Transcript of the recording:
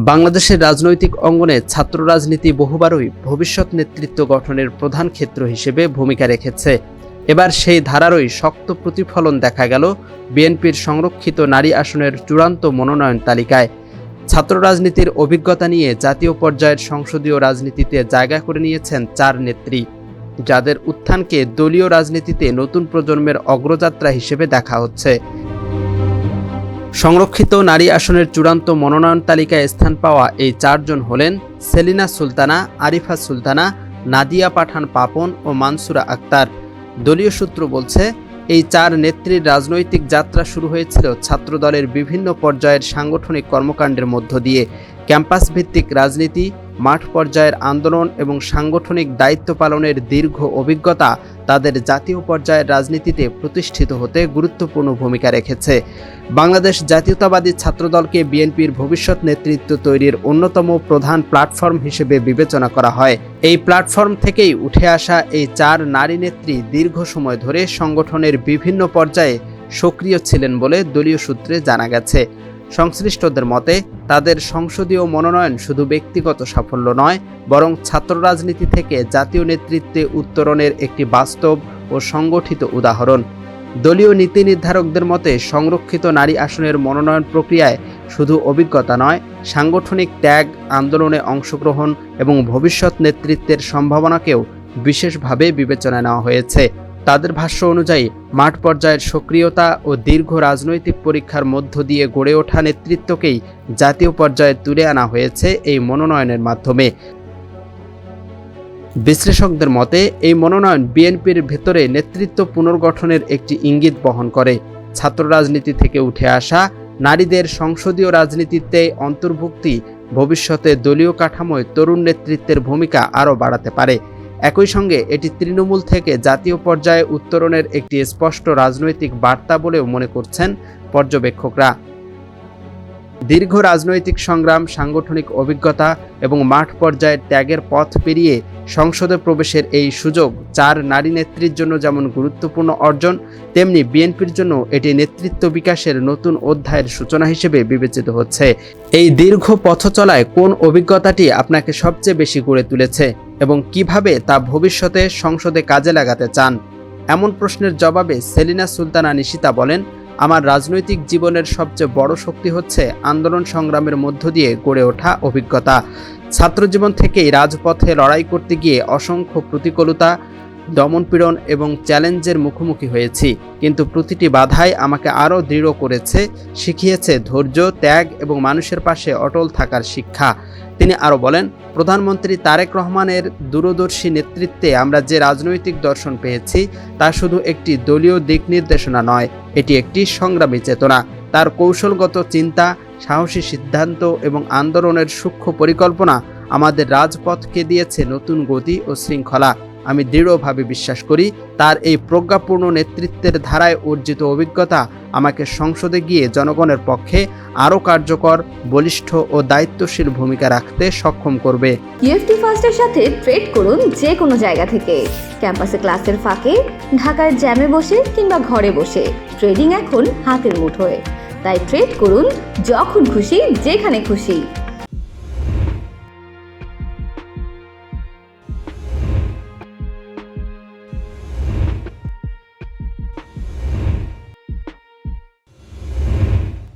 বাংলাদেশের রাজনৈতিক অঙ্গনে ছাত্র রাজনীতি বহুবারই ভবিষ্যৎ নেতৃত্ব গঠনের প্রধান ক্ষেত্র হিসেবে ভূমিকা রেখেছে। এবার সেই ধারারই শক্ত প্রতিফলন দেখা গেল বিএনপির সংরক্ষিত নারী আসনের চূড়ান্ত মনোনয়ন তালিকায়। ছাত্র রাজনীতির অভিজ্ঞতা নিয়ে জাতীয় পর্যায়ের সংসদীয় রাজনীতিতে জায়গা করে নিয়েছেন 4 নেত্রী, যাদের উত্থানকে দলীয় রাজনীতিতে নতুন প্রজন্মের অগ্রযাত্রা হিসেবে দেখা হচ্ছে। সংরক্ষিত নারী আসনের চূড়ান্ত মনোনয়ন তালিকায় স্থান পাওয়া এই 4 জন হলেন সেলিনা সুলতানা, আরিফা সুলতানা, নাদিয়া পাঠান পাপন ও মানসুরা আক্তার। দলীয় সূত্র বলছে, এই 4 নেত্রীর রাজনৈতিক যাত্রা শুরু হয়েছিল ছাত্রদলের বিভিন্ন পর্যায়ের সাংগঠনিক কর্মকাণ্ডের মধ্য দিয়ে। ক্যাম্পাস ভিত্তিক রাজনীতি, মাঠ পর্যায়ের আন্দোলন এবং সাংগঠনিক দায়িত্ব পালনের দীর্ঘ অভিজ্ঞতা তাদের জাতীয় পর্যায়ের রাজনীতিতে প্রতিষ্ঠিত হতে গুরুত্বপূর্ণ ভূমিকা রেখেছে। বাংলাদেশ জাতীয়তাবাদী ছাত্রদলকে বিএনপির ভবিষ্যৎ নেতৃত্ব তৈরির অন্যতম প্রধান প্ল্যাটফর্ম হিসেবে বিবেচনা করা হয়। এই প্ল্যাটফর্ম থেকেই উঠে আসা এই 4 নারী নেত্রী দীর্ঘ সময় ধরে সংগঠনের বিভিন্ন পর্যায়ে সক্রিয় ছিলেন বলে দলীয় সূত্রে জানা গেছে। সংশ্লিষ্টদের মতে, তাদের সংসদীয় মনোনয়ন শুধু ব্যক্তিগত সাফল্য নয়, বরং ছাত্র রাজনীতি থেকে জাতীয় নেতৃত্বে উত্তরণের একটি বাস্তব ও সংগঠিত উদাহরণ। দলীয় নীতি নির্ধারকদের মতে, সংরক্ষিত নারী আসনের মনোনয়ন প্রক্রিয়ায় শুধু অভিজ্ঞতা নয়, সাংগঠনিক ত্যাগ, আন্দোলনে অংশগ্রহণ এবং ভবিষ্যৎ নেতৃত্বের সম্ভাবনাকেও বিশেষভাবে বিবেচনায় নেওয়া হয়েছে। তাদের ভাষ্য অনুযায়ী, মাঠ পর্যায়ের সক্রিয়তা ও দীর্ঘ রাজনৈতিক পরীক্ষার মধ্য দিয়ে গড়ে ওঠা নেতৃত্বকেই জাতীয় পর্যায়ে তুলে আনা হয়েছে এই মনোনয়নের মাধ্যমে। বিশ্লেষকদের মতে, এই মনোনয়ন বিএনপির ভেতরে নেতৃত্ব পুনর্গঠনের একটি ইঙ্গিত বহন করে। ছাত্র রাজনীতি থেকে উঠে আসা নারীদের সংসদীয় রাজনীতিতে অন্তর্ভুক্তি ভবিষ্যতে দলীয় কাঠামোয় তরুণ নেতৃত্বের ভূমিকা আরও বাড়াতে পারে। একই সঙ্গে এটি তৃণমূল থেকে জাতীয় পর্যায়ে উত্তরণের একটি স্পষ্ট রাজনৈতিক বার্তা বলেও মনে করছেন পর্যবেক্ষকরা। দীর্ঘ রাজনৈতিক সংগ্রাম, সাংগঠনিক অভিজ্ঞতা এবং মাঠ পর্যায়ের ত্যাগের পথ পেরিয়ে সংসদে প্রবেশের এই সুযোগ 4 নারী নেত্রীর জন্য যেমন গুরুত্বপূর্ণ অর্জন, তেমনি বিএনপির জন্য এটি নেতৃত্ব বিকাশের নতুন অধ্যায়ের সূচনা হিসেবে বিবেচিত হচ্ছে। এই দীর্ঘ পথ চলায় কোন অভিজ্ঞতাটি আপনাকে সবচেয়ে বেশি গড়ে তুলেছে এবং কিভাবে তা ভবিষ্যতে সংসদে কাজে লাগাতে চান? এমন প্রশ্নের জবাবে সেলিনা সুলতানা নিশিতা বলেন, আমার রাজনৈতিক জীবনের সবচেয়ে বড় শক্তি হচ্ছে আন্দোলন সংগ্রামের মধ্য দিয়ে গড়ে ওঠা অভিজ্ঞতা। ছাত্রজীবন থেকেই রাজপথে লড়াই করতে গিয়ে অসংখ্য প্রতিকূলতা, দমনপীড়ন এবং চ্যালেঞ্জের মুখোমুখি হয়েছি, কিন্তু প্রতিটি বাধাই আমাকে আরও দৃঢ় করেছে, শিখিয়েছে ধৈর্য, ত্যাগ এবং মানুষের পাশে অটল থাকার শিক্ষা। তিনি আরও বলেন, প্রধানমন্ত্রী তারেক রহমানের দূরদর্শী নেতৃত্বে আমরা যে রাজনৈতিক দর্শন পেয়েছি তা শুধু একটি দলীয় দিক নির্দেশনা নয়, এটি একটি সংগ্রামী চেতনা। তার কৌশলগত চিন্তা, সাহসী সিদ্ধান্ত এবং আন্দোলনের সূক্ষ্ম পরিকল্পনা আমাদের রাজপথকে দিয়েছে নতুন গতি ও শৃঙ্খলা। আমি দৃঢ়ভাবে বিশ্বাস করি, তার এই প্রজ্ঞাপূর্ণ নেতৃত্বের ধারায় অর্জিত অভিজ্ঞতা আমাকে সংসদে গিয়ে জনগণের পক্ষে আরও কার্যকর, বলিষ্ঠ ও দায়িত্বশীল ভূমিকা রাখতে সক্ষম করবে। ইএফটি ফার্স্টের সাথে ট্রেড করুন যে কোনো জায়গা থেকে। ক্যাম্পাসে ক্লাসের ফাঁকে, ঢাকার জ্যামে বসে কিংবা ঘরে বসে, ট্রেডিং এখন হাতের মুঠোয়। তাই ট্রেড করুন যখন খুশি, যেখানে খুশি।